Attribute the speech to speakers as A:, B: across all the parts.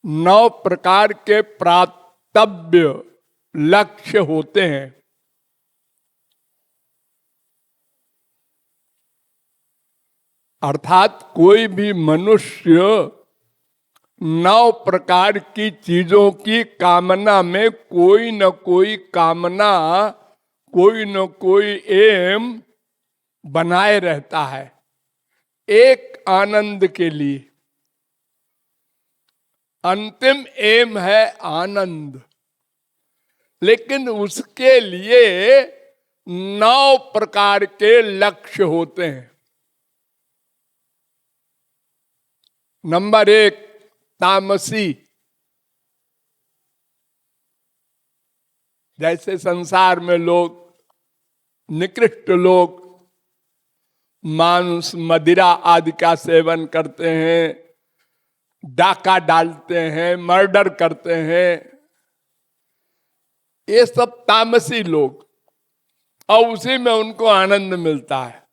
A: 9 प्रकार के प्राप्तव्य लक्ष्य होते हैं। अर्थात कोई भी मनुष्य 9 प्रकार की चीजों की कामना में कोई न कोई कामना, कोई न कोई एम बनाए रहता है, एक आनंद के लिए। अंतिम एम है आनंद, लेकिन उसके लिए 9 प्रकार के लक्ष्य होते हैं। नंबर 1 तामसी। जैसे संसार में लोग, निकृष्ट लोग मांस मदिरा आदि का सेवन करते हैं, डाका डालते हैं, मर्डर करते हैं, ये सब तामसी लोग, और उसी में उनको आनंद मिलता है।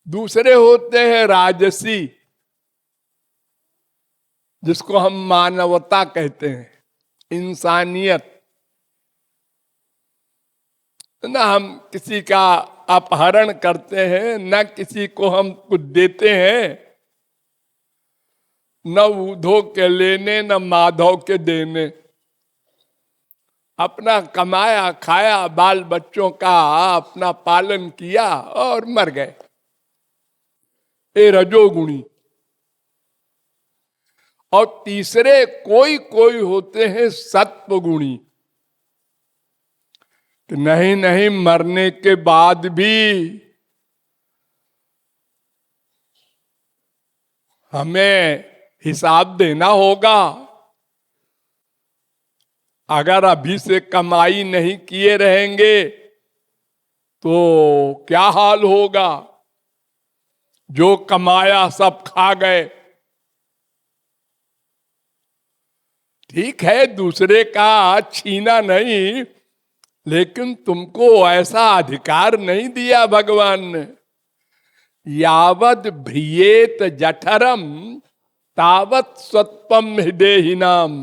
A: दूसरे होते हैं राजसी, जिसको हम मानवता कहते हैं, इंसानियत। ना हम किसी का अपहरण करते हैं, ना किसी को हम कुछ देते हैं, न उधो के लेने न माधव के देने। अपना कमाया खाया, बाल बच्चों का अपना पालन किया और मर गए। ये रजोगुणी। और तीसरे कोई कोई होते हैं सत्वगुणी, कि नहीं नहीं, मरने के बाद भी हमें हिसाब देना होगा। अगर अभी से कमाई नहीं किए रहेंगे तो क्या हाल होगा। जो कमाया सब खा गए। ठीक है, दूसरे का छीना नहीं, लेकिन तुमको ऐसा अधिकार नहीं दिया भगवान ने। यावद भ्रियेत जठरम तावत स्वत्वम हृदयहीनाम।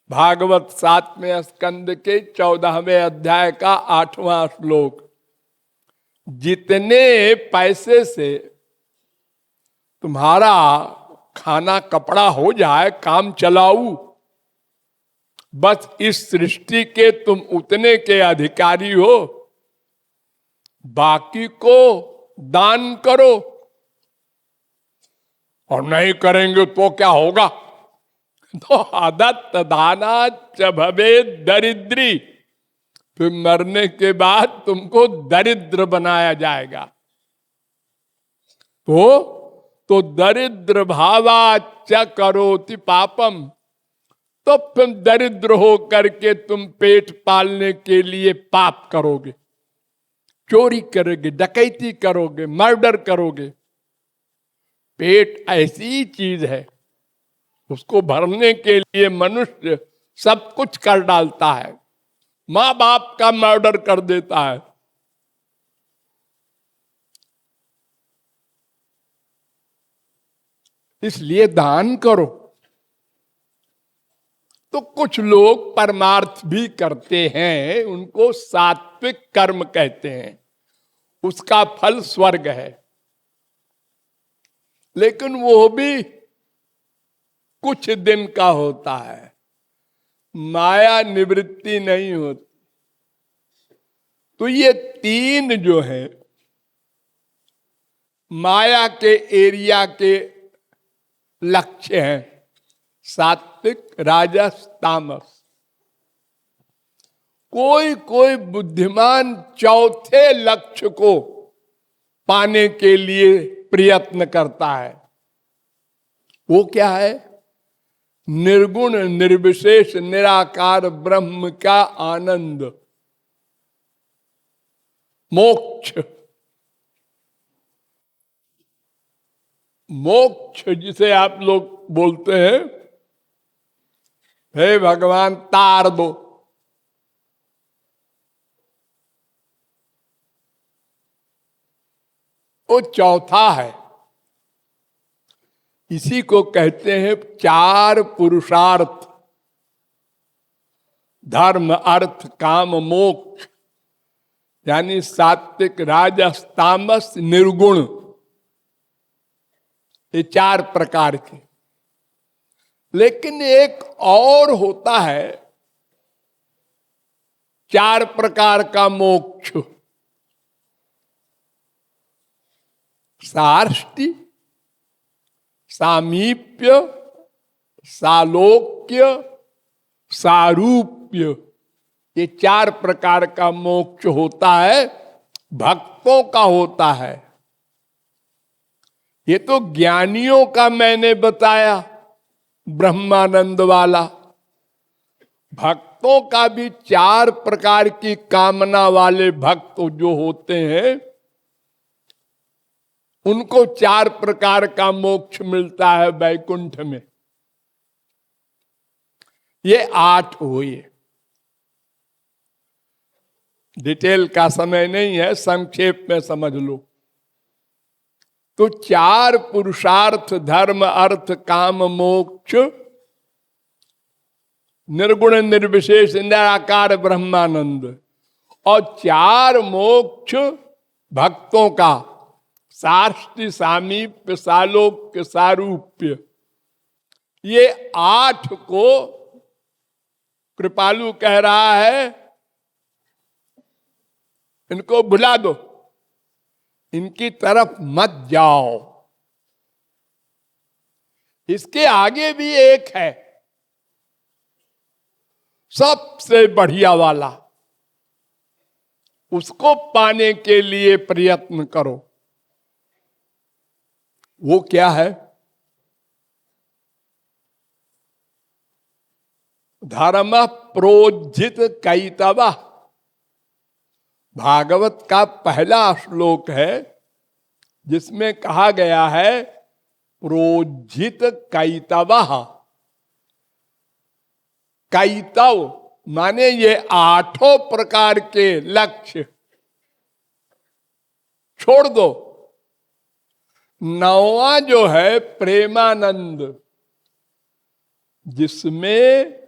A: भागवत 7वें स्कंद के 14वें अध्याय का 8वां श्लोक। जितने पैसे से तुम्हारा खाना कपड़ा हो जाए, काम चलाऊ, बस इस सृष्टि के तुम उतने के अधिकारी हो, बाकी को दान करो। और नहीं करेंगे तो क्या होगा? तो आदत दाना च भवे दरिद्री, फिर मरने के बाद तुमको दरिद्र बनाया जाएगा। तो दरिद्र भावा च करोति पापम, तो तुम दरिद्र हो करके तुम पेट पालने के लिए पाप करोगे, चोरी करोगे, डकैती करोगे, मर्डर करोगे। पेट ऐसी चीज है, उसको भरने के लिए मनुष्य सब कुछ कर डालता है, मां बाप का मर्डर कर देता है। इसलिए दान करो। तो कुछ लोग परमार्थ भी करते हैं, उनको सात्विक कर्म कहते हैं, उसका फल स्वर्ग है। लेकिन वो भी कुछ दिन का होता है, माया निवृत्ति नहीं होती। तो ये 3 जो है माया के एरिया के लक्ष्य हैं, सात्विक, राजस, तामस। कोई कोई बुद्धिमान चौथे लक्ष्य को पाने के लिए प्रयत्न करता है। वो क्या है? निर्गुण निर्विशेष निराकार ब्रह्म का आनंद, मोक्ष। मोक्ष जिसे आप लोग बोलते हैं, हे भगवान तार दो। वो चौथा है। इसी को कहते हैं चार पुरुषार्थ, धर्म अर्थ काम मोक्ष, यानी सात्विक राजस तामस निर्गुण, ये चार प्रकार के। लेकिन एक और होता है चार प्रकार का मोक्ष, सार्ष्टि, सामीप्य, सालोक्य, सारूप्य, ये चार प्रकार का मोक्ष होता है, भक्तों का होता है। ये तो ज्ञानियों का मैंने बताया ब्रह्मानंद वाला। भक्तों का भी चार प्रकार की कामना वाले भक्त जो होते हैं, उनको चार प्रकार का मोक्ष मिलता है वैकुंठ में। ये 8 हुए। डिटेल का समय नहीं है, संक्षेप में समझ लो। तो चार पुरुषार्थ, धर्म अर्थ काम मोक्ष, निर्गुण निर्विशेष निराकार ब्रह्मानंद, और चार मोक्ष भक्तों का, सार्ष्टि, सामीप्य, सालोक्य, सारूप्य, ये 8 को कृपालु कह रहा है इनको भुला दो, इनकी तरफ मत जाओ। इसके आगे भी एक है सबसे बढ़िया वाला, उसको पाने के लिए प्रयत्न करो। वो क्या है? धर्म प्रोज्झित कैतव, भागवत का पहला श्लोक है जिसमें कहा गया है प्रोज्झित कैतव। कैतव माने ये 8 प्रकार के लक्ष्य छोड़ दो। 9वां जो है प्रेमानंद, जिसमें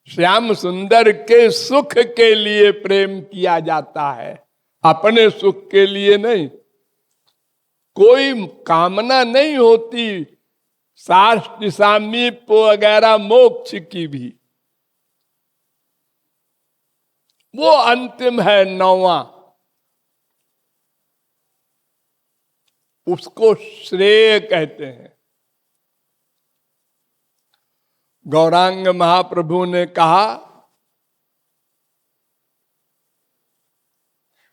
A: श्याम सुंदर के सुख के लिए प्रेम किया जाता है, अपने सुख के लिए नहीं। कोई कामना नहीं होती सार्ष्टि, सामीप्य वगैरह मोक्ष की भी। वो अंतिम है 9वां, उसको श्रेय कहते हैं। गौरांग महाप्रभु ने कहा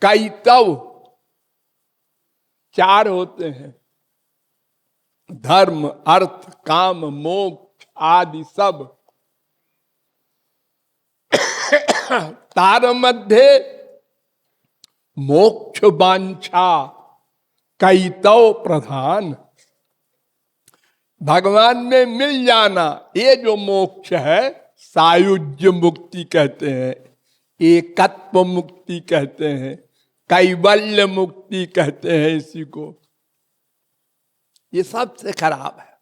A: कैतव 4 होते हैं, धर्म अर्थ काम मोक्ष आदि सब। तार मध्य मोक्ष वांछा कैतव प्रधान, भगवान में मिल जाना, ये जो मोक्ष है सायुज्य मुक्ति कहते हैं, एकत्व मुक्ति कहते हैं, कैवल्य मुक्ति कहते हैं इसी को। ये सबसे खराब है।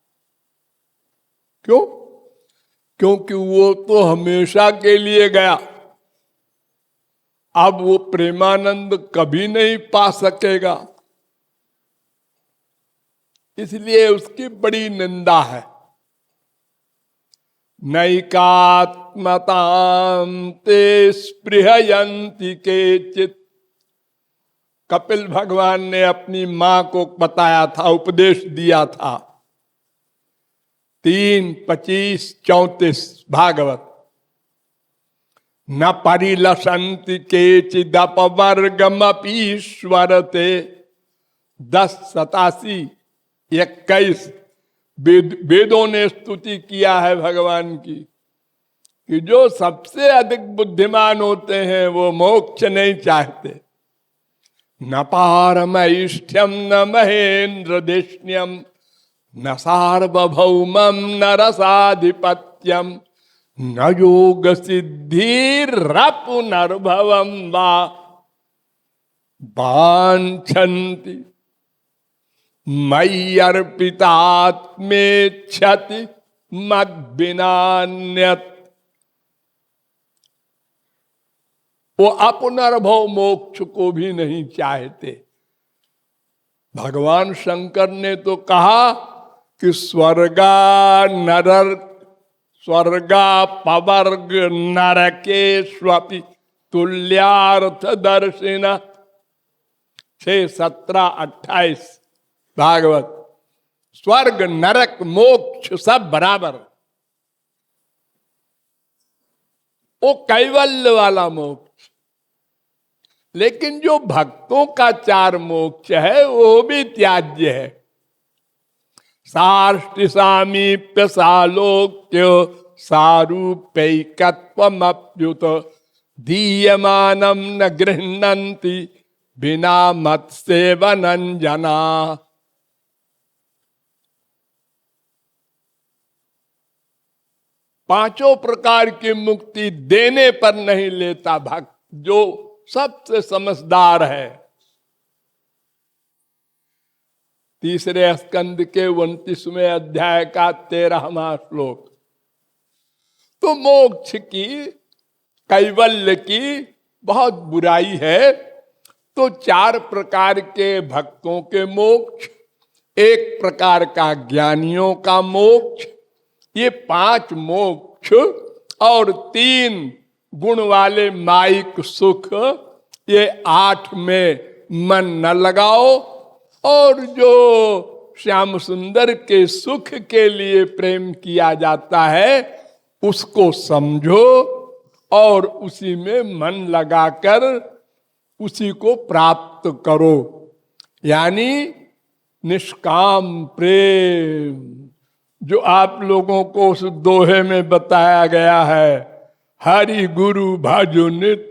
A: क्यों? क्योंकि वो तो हमेशा के लिए गया, अब वो प्रेमानंद कभी नहीं पा सकेगा, इसलिए उसकी बड़ी निंदा है। नैकात्मतां ते स्पृहयन्ति केचित्, कपिल भगवान ने अपनी मां को बताया था, उपदेश दिया था। 3:25-34 भागवत। न परिलसन्ति केचिदपवर्गमपीश्वरते, 10:87-21 वेदों ने स्तुति किया है भगवान की कि जो सबसे अधिक बुद्धिमान होते हैं वो मोक्ष नहीं चाहते। न पारमैष्ठ्यम न महेंद्र देष्ण्यम न सार्वभौमम न रसाधिपत्यम न योग सिद्धिरपुनर्भवम वा। वांछन्ति मयि अर्पितात्मेच्छति मद बिनान्यत्। वो अपुनर्भव मोक्ष को भी नहीं चाहते। भगवान शंकर ने तो कहा कि स्वर्गा पवर्ग नरकेष्वपि तुल्यार्थ दर्शिना 6:17-28 भागवत। स्वर्ग नरक मोक्ष सब बराबर, वो कैवल्य वाला मोक्ष। लेकिन जो भक्तों का 4 मोक्ष है वो भी त्याज्य है। साष्टि सामीप्य सालोक्य सारूप्यैकत्वमप्युत दीयमानं न गृह्णन्ति बिना मत सेवनंजना। पांचों प्रकार की मुक्ति देने पर नहीं लेता भक्त, जो सबसे समझदार है। 3 स्कंद के 29वें अध्याय का 13वां श्लोक। तो मोक्ष की, कैवल्य की बहुत बुराई है। तो 4 प्रकार के भक्तों के मोक्ष, 1 प्रकार का ज्ञानियों का मोक्ष, ये 5 मोक्ष और 3 गुण वाले माइक सुख, ये 8 में मन न लगाओ। और जो श्याम सुंदर के सुख के लिए प्रेम किया जाता है उसको समझो और उसी में मन लगाकर उसी को प्राप्त करो। यानी निष्काम प्रेम, जो आप लोगों को उस दोहे में बताया गया है, हरि गुरु भजो नित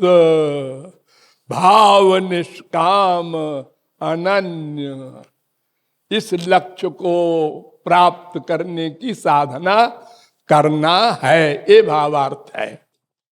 A: भाव निष्काम अनन्य। इस लक्ष्य को प्राप्त करने की साधना करना है, ये भावार्थ है।